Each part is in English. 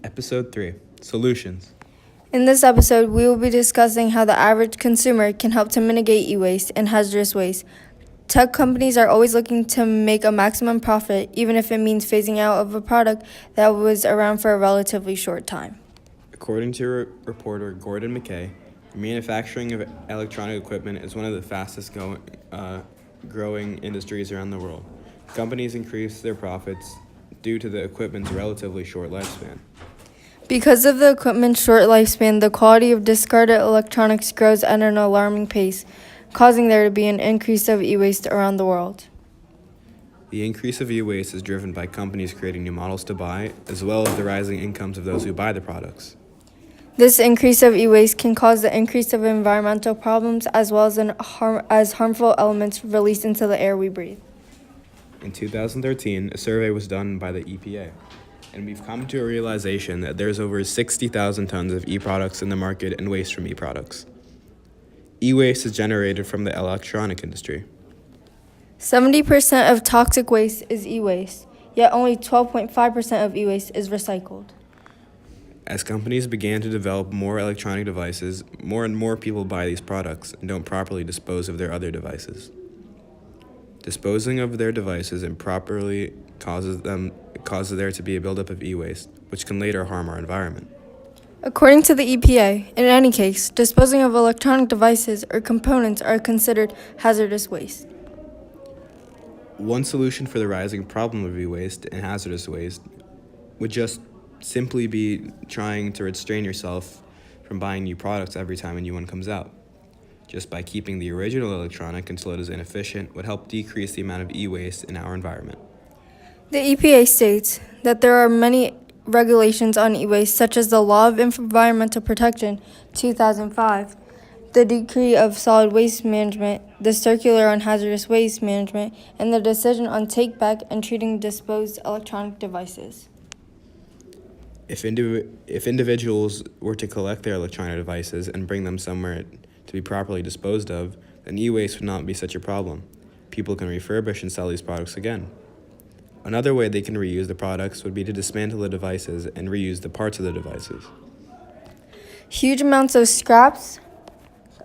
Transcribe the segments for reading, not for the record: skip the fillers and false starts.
Episode 3 Solutions. In this episode, we will be discussing how the average consumer can help to mitigate e-waste and hazardous waste. Tech companies are always looking to make a maximum profit, even if it means phasing out of a product that was around for a relatively short time. According to reporter Gordon McKay, manufacturing of electronic equipment is one of the fastest growing industries around the world. Companies increase their profits due to the equipment's relatively short lifespan. Because of the equipment's short lifespan, the quality of discarded electronics grows at an alarming pace, causing there to be an increase of e-waste around the world. The increase of e-waste is driven by companies creating new models to buy, as well as the rising incomes of those who buy the products. This increase of e-waste can cause the increase of environmental problems as well as harmful elements released into the air we breathe. In 2013, a survey was done by the EPA, and we've come to a realization that there's over 60,000 tons of e-products in the market and waste from e-products. E-waste is generated from the electronic industry. 70% of toxic waste is e-waste, yet only 12.5% of e-waste is recycled. As companies began to develop more electronic devices, more and more people buy these products and don't properly dispose of their other devices. Disposing of their devices improperly causes there to be a buildup of e-waste, which can later harm our environment. According to the EPA, in any case, disposing of electronic devices or components are considered hazardous waste. One solution for the rising problem of e-waste and hazardous waste would just simply be trying to restrain yourself from buying new products every time a new one comes out. Just by keeping the original electronic until it is inefficient would help decrease the amount of e-waste in our environment. The EPA states that there are many regulations on e-waste, such as the Law of Environmental Protection, 2005, the Decree of Solid Waste Management, the Circular on Hazardous Waste Management, and the Decision on Take-Back and Treating Disposed Electronic Devices. If individuals were to collect their electronic devices and bring them somewhere to be properly disposed of, then e-waste would not be such a problem. People can refurbish and sell these products again. Another way they can reuse the products would be to dismantle the devices and reuse the parts of the devices. Huge amounts of scraps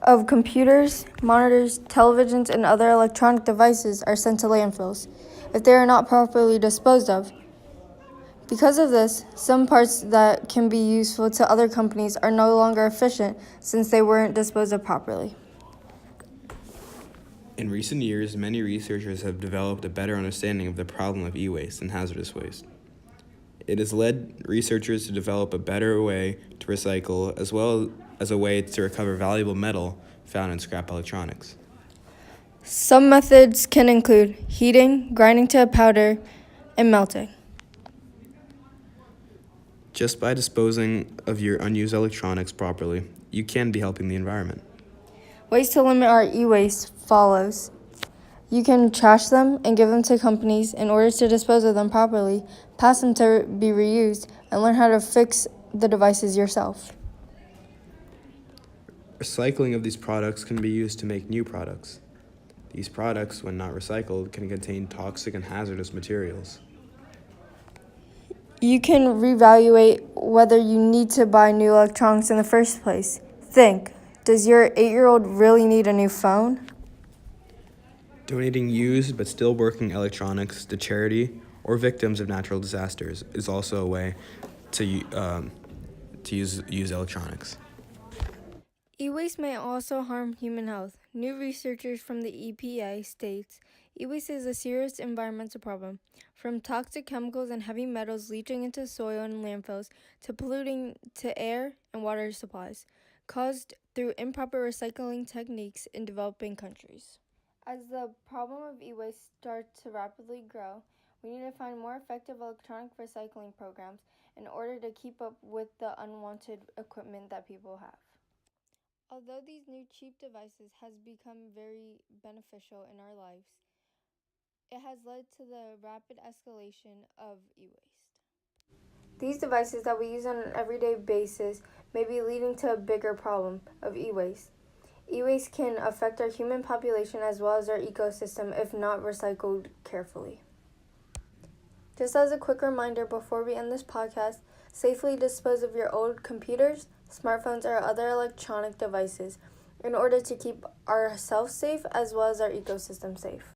of computers, monitors, televisions, and other electronic devices are sent to landfills if they are not properly disposed of. Because of this, some parts that can be useful to other companies are no longer efficient since they weren't disposed of properly. In recent years, many researchers have developed a better understanding of the problem of e-waste and hazardous waste. It has led researchers to develop a better way to recycle as well as a way to recover valuable metal found in scrap electronics. Some methods can include heating, grinding to a powder, and melting. Just by disposing of your unused electronics properly, you can be helping the environment. Ways to limit our e-waste follows. You can trash them and give them to companies in order to dispose of them properly, pass them to be reused, and learn how to fix the devices yourself. Recycling of these products can be used to make new products. These products, when not recycled, can contain toxic and hazardous materials. You can reevaluate whether you need to buy new electronics in the first place. Think, does your 8-year-old really need a new phone? Donating used but still working electronics to charity or victims of natural disasters is also a way to use electronics. E-waste may also harm human health. New researchers from the EPA states e-waste is a serious environmental problem, from toxic chemicals and heavy metals leaching into soil and landfills to polluting to air and water supplies, caused through improper recycling techniques in developing countries. As the problem of e-waste starts to rapidly grow, we need to find more effective electronic recycling programs in order to keep up with the unwanted equipment that people have. Although these new cheap devices has become very beneficial in our lives, it has led to the rapid escalation of e-waste. These devices that we use on an everyday basis may be leading to a bigger problem of e-waste. E-waste can affect our human population as well as our ecosystem if not recycled carefully. Just as a quick reminder before we end this podcast, Safely dispose of your old computers, smartphones, or other electronic devices in order to keep ourselves safe as well as our ecosystem safe.